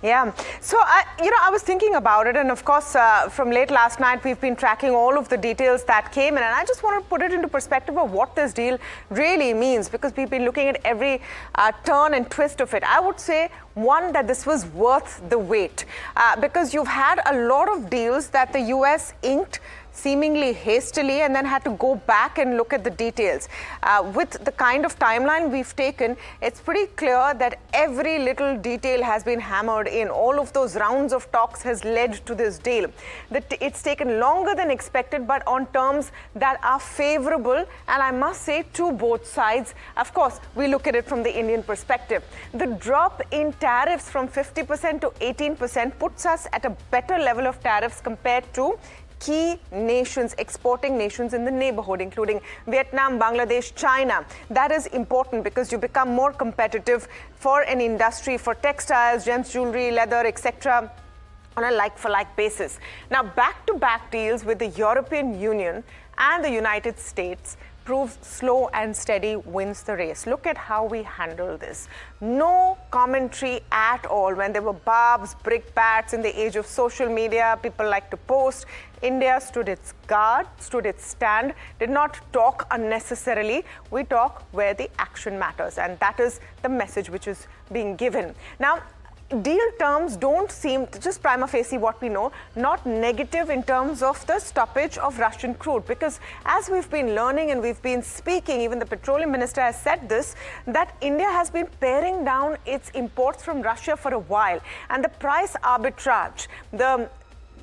Yeah. So, I was thinking about it, and of course, from late last night, we've been tracking all of the details that came in, and I just want to put it into perspective of what this deal really means, because we've been looking at every turn and twist of it. I would say, one, that this was worth the wait, because you've had a lot of deals that the US inked seemingly hastily and then had to go back and look at the details. With the kind of timeline we've taken, it's pretty clear that every little detail has been hammered in. All of those rounds of talks has led to this deal. It's taken longer than expected, but on terms that are favorable, and I must say to both sides. Of course, we look at it from the Indian perspective. The drop in tariffs from 50% to 18% puts us at a better level of tariffs compared to key nations, exporting nations in the neighborhood, including Vietnam, Bangladesh, China. That is important because you become more competitive for an industry, for textiles, gems, jewelry, leather, etc., on a like-for-like basis. Now, back-to-back deals with the European Union and the United States proves slow and steady wins the race. Look at how we handle this. No commentary at all. When there were barbs, brickbats in the age of social media, people like to post. India stood its guard, stood its stand, did not talk unnecessarily. We talk where the action matters, and that is the message which is being given. Now, deal terms don't seem, just prima facie what we know, not negative in terms of the stoppage of Russian crude, because as we've been learning and we've been speaking, even the petroleum minister has said this, that India has been paring down its imports from Russia for a while, and the price arbitrage, the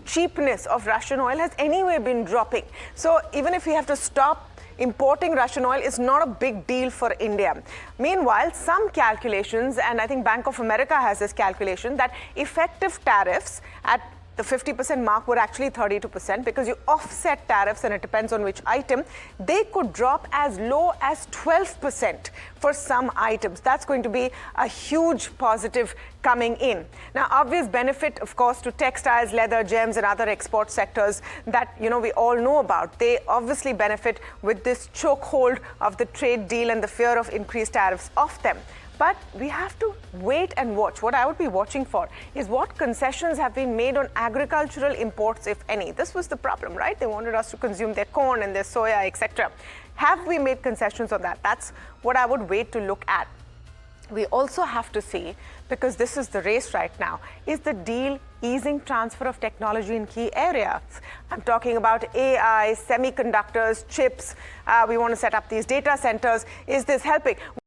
cheapness of Russian oil has anyway been dropping. So even if we have to stop importing Russian oil, is not a big deal for India. Meanwhile, some calculations, and I think Bank of America has this calculation, that effective tariffs at the 50% mark were actually 32%, because you offset tariffs and it depends on which item. They could drop as low as 12% for some items. That's going to be a huge positive coming in. Now, obvious benefit, of course, to textiles, leather, gems, and other export sectors that, we all know about. They obviously benefit with this chokehold of the trade deal and the fear of increased tariffs off them. But we have to wait and watch. What I would be watching for is what concessions have been made on agricultural imports, if any. This was the problem, right? They wanted us to consume their corn and their soya, etc. Have we made concessions on that? That's what I would wait to look at. We also have to see, because this is the race right now, is the deal easing transfer of technology in key areas? I'm talking about AI, semiconductors, chips. We want to set up these data centers. Is this helping?